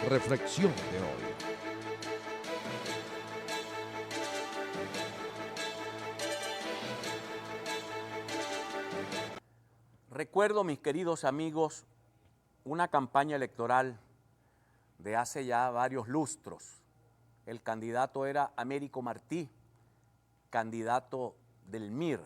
Reflexión de hoy. Recuerdo, mis queridos amigos, una campaña electoral de hace ya varios lustros. El candidato era Américo Martí, candidato del MIR.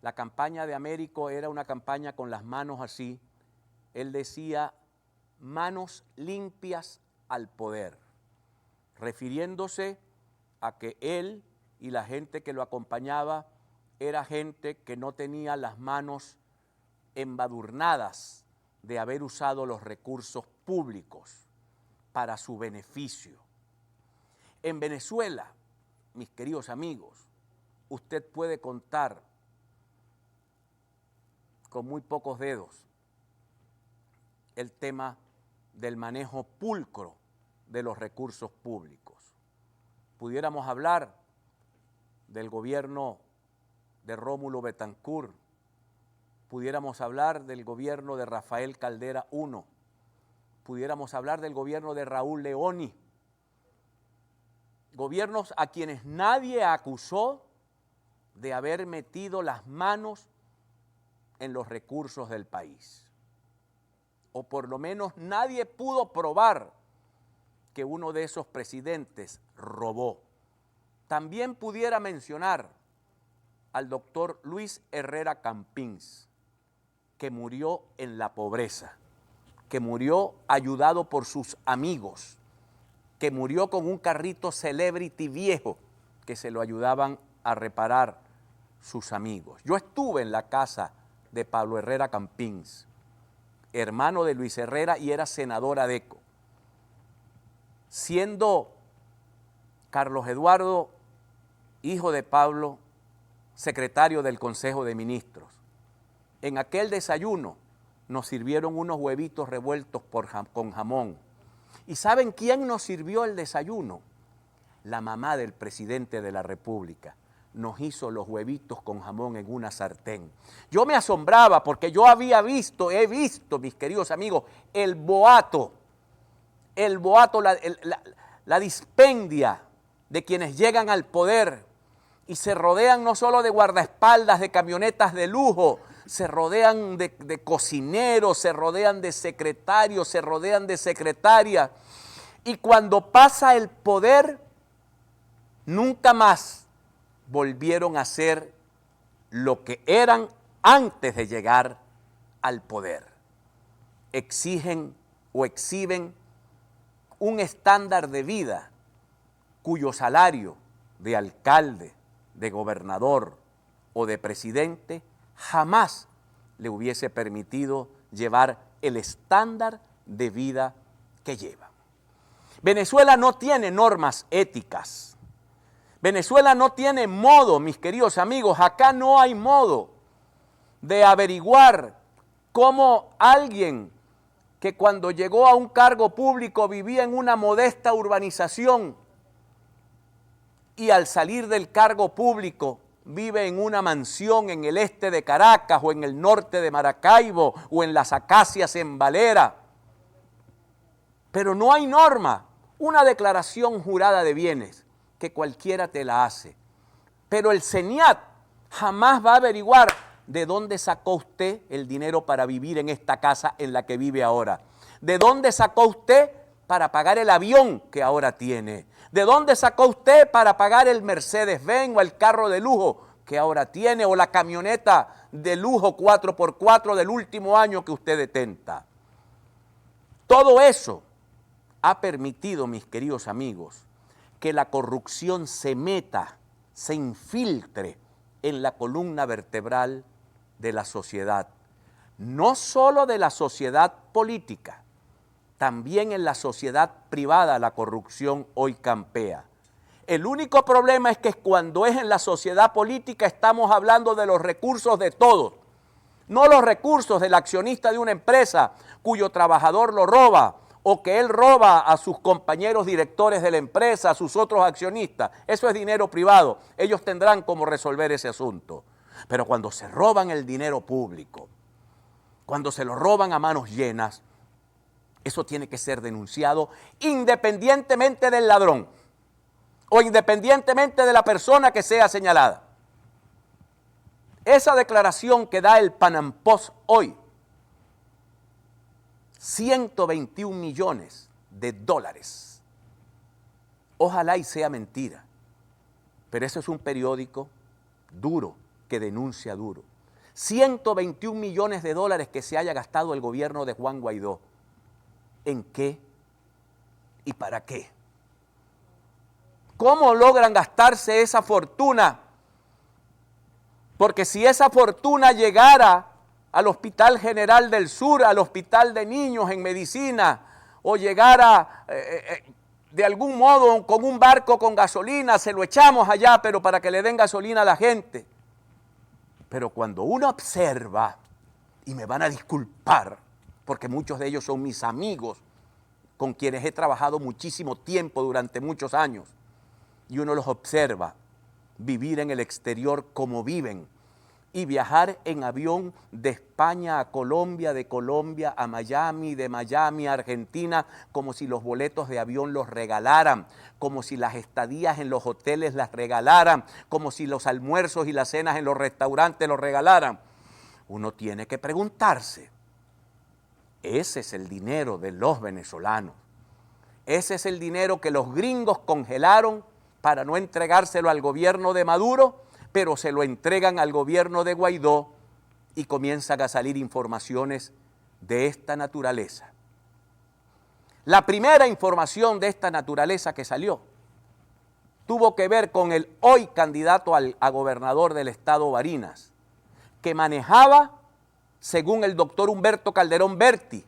La campaña de Américo era una campaña con las manos así. Él decía, manos limpias al poder, refiriéndose a que él y la gente que lo acompañaba era gente que no tenía las manos embadurnadas de haber usado los recursos públicos para su beneficio. En Venezuela, mis queridos amigos, usted puede contar con muy pocos dedos el tema del manejo pulcro de los recursos públicos. Pudiéramos hablar del gobierno de Rómulo Betancourt, pudiéramos hablar del gobierno de Rafael Caldera I, pudiéramos hablar del gobierno de Raúl Leoni, gobiernos a quienes nadie acusó de haber metido las manos en los recursos del país. O por lo menos nadie pudo probar que uno de esos presidentes robó. También pudiera mencionar al doctor Luis Herrera Campins, que murió en la pobreza, que murió ayudado por sus amigos, que murió con un carrito Celebrity viejo que se lo ayudaban a reparar sus amigos. Yo estuve en la casa de Pablo Herrera Campins, hermano de Luis Herrera, y era senador ADECO. Siendo Carlos Eduardo, hijo de Pablo, secretario del Consejo de Ministros, en aquel desayuno nos sirvieron unos huevitos revueltos con jamón. ¿Y saben quién nos sirvió el desayuno? La mamá del presidente de la República. Nos hizo los huevitos con jamón en una sartén. Yo me asombraba porque yo he visto, mis queridos amigos, el boato, la dispendia de quienes llegan al poder y se rodean no solo de guardaespaldas, de camionetas de lujo, se rodean de cocineros, se rodean de secretarios, se rodean de secretarias. Y cuando pasa el poder, nunca más volvieron a ser lo que eran antes de llegar al poder. Exigen o exhiben un estándar de vida cuyo salario de alcalde, de gobernador o de presidente jamás le hubiese permitido llevar el estándar de vida que llevan. Venezuela no tiene normas éticas. Venezuela no tiene modo, mis queridos amigos, acá no hay modo de averiguar cómo alguien que cuando llegó a un cargo público vivía en una modesta urbanización y al salir del cargo público vive en una mansión en el este de Caracas o en el norte de Maracaibo o en las Acacias en Valera. Pero no hay norma, una declaración jurada de bienes que cualquiera te la hace. Pero el CENIAT jamás va a averiguar de dónde sacó usted el dinero para vivir en esta casa en la que vive ahora. ¿De dónde sacó usted para pagar el avión que ahora tiene? ¿De dónde sacó usted para pagar el Mercedes-Benz o el carro de lujo que ahora tiene o la camioneta de lujo 4x4 del último año que usted detenta? Todo eso ha permitido, mis queridos amigos, que la corrupción se meta, se infiltre en la columna vertebral de la sociedad. No solo de la sociedad política, también en la sociedad privada la corrupción hoy campea. El único problema es que cuando es en la sociedad política estamos hablando de los recursos de todos, no los recursos del accionista de una empresa cuyo trabajador lo roba o que él roba a sus compañeros directores de la empresa, a sus otros accionistas. Eso es dinero privado. Ellos tendrán cómo resolver ese asunto. Pero cuando se roban el dinero público, cuando se lo roban a manos llenas, Eso tiene que ser denunciado independientemente del ladrón o independientemente de la persona que sea señalada. Esa declaración que da el Pan Am Post hoy, 121 millones de dólares. Ojalá y sea mentira, pero eso es un periódico duro que denuncia duro. 121 millones de dólares que se haya gastado el gobierno de Juan Guaidó. ¿En qué y para qué? ¿Cómo logran gastarse esa fortuna? Porque si esa fortuna llegara al Hospital General del Sur, al Hospital de Niños en Medicina, o llegara de algún modo con un barco con gasolina, se lo echamos allá, pero para que le den gasolina a la gente. Pero cuando uno observa, y me van a disculpar, porque muchos de ellos son mis amigos, con quienes he trabajado muchísimo tiempo durante muchos años, y uno los observa vivir en el exterior como viven, y viajar en avión de España a Colombia, de Colombia a Miami, de Miami a Argentina, como si los boletos de avión los regalaran, como si las estadías en los hoteles las regalaran, como si los almuerzos y las cenas en los restaurantes los regalaran. Uno tiene que preguntarse, ese es el dinero de los venezolanos, ese es el dinero que los gringos congelaron para no entregárselo al gobierno de Maduro, pero se lo entregan al gobierno de Guaidó y comienzan a salir informaciones de esta naturaleza. La primera información de esta naturaleza que salió tuvo que ver con el hoy candidato a gobernador del estado Barinas, que manejaba, según el doctor Humberto Calderón Berti,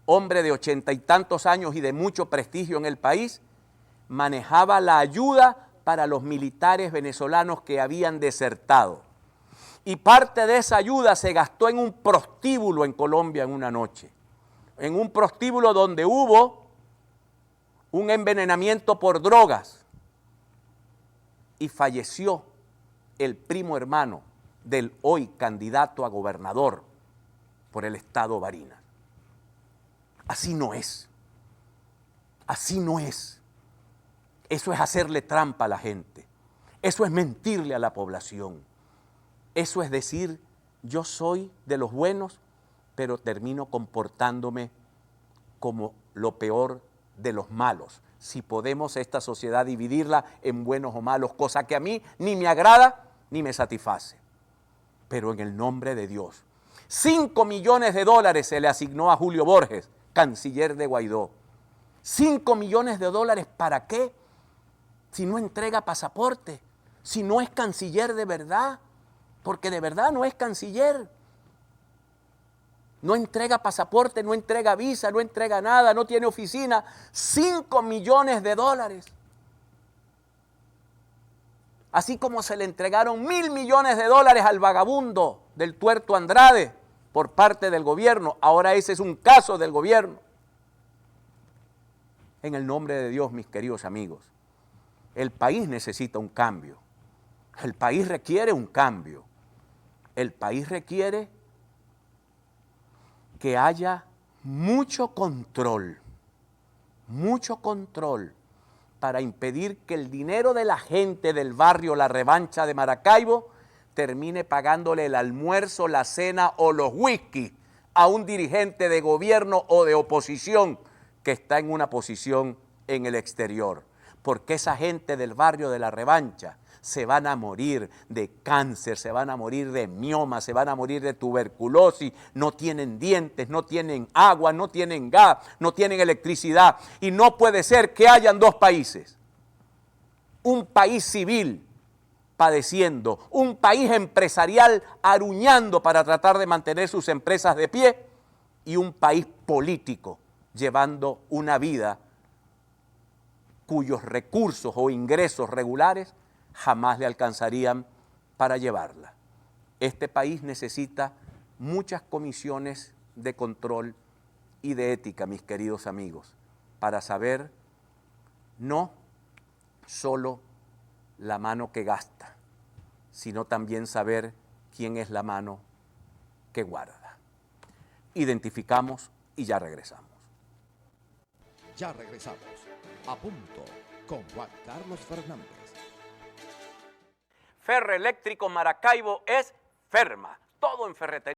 hombre de 80 y tantos años y de mucho prestigio en el país, manejaba la ayuda para los militares venezolanos que habían desertado. Y parte de esa ayuda se gastó en un prostíbulo en Colombia en una noche. En un prostíbulo donde hubo un envenenamiento por drogas y falleció el primo hermano del hoy candidato a gobernador por el estado Barinas. Así no es. Así no es. Eso es hacerle trampa a la gente. Eso es mentirle a la población. Eso es decir, yo soy de los buenos, pero termino comportándome como lo peor de los malos. Si podemos esta sociedad dividirla en buenos o malos, cosa que a mí ni me agrada ni me satisface. Pero en el nombre de Dios. 5 millones de dólares se le asignó a Julio Borges, canciller de Guaidó. 5 millones de dólares, ¿para qué? Si no entrega pasaporte, si no es canciller de verdad, porque de verdad no es canciller. No entrega pasaporte, no entrega visa, no entrega nada, no tiene oficina. 5 millones de dólares. Así como se le entregaron 1.000 millones de dólares al vagabundo del Tuerto Andrade por parte del gobierno. Ahora ese es un caso del gobierno. En el nombre de Dios, mis queridos amigos, el país necesita un cambio. El país requiere un cambio. El país requiere que haya mucho control para impedir que el dinero de la gente del barrio La Revancha de Maracaibo termine pagándole el almuerzo, la cena o los whisky a un dirigente de gobierno o de oposición que está en una posición en el exterior. Porque esa gente del barrio de La Revancha se van a morir de cáncer, se van a morir de mioma, se van a morir de tuberculosis, no tienen dientes, no tienen agua, no tienen gas, no tienen electricidad. Y no puede ser que hayan dos países. Un país civil padeciendo, un país empresarial aruñando para tratar de mantener sus empresas de pie y un país político llevando una vida cuyos recursos o ingresos regulares jamás le alcanzarían para llevarla. Este país necesita muchas comisiones de control y de ética, mis queridos amigos, para saber no solo la mano que gasta, sino también saber quién es la mano que guarda. Identificamos y ya regresamos. Ya regresamos. A punto con Juan Carlos Fernández. Ferroeléctrico Maracaibo es Ferma. Todo en ferretería.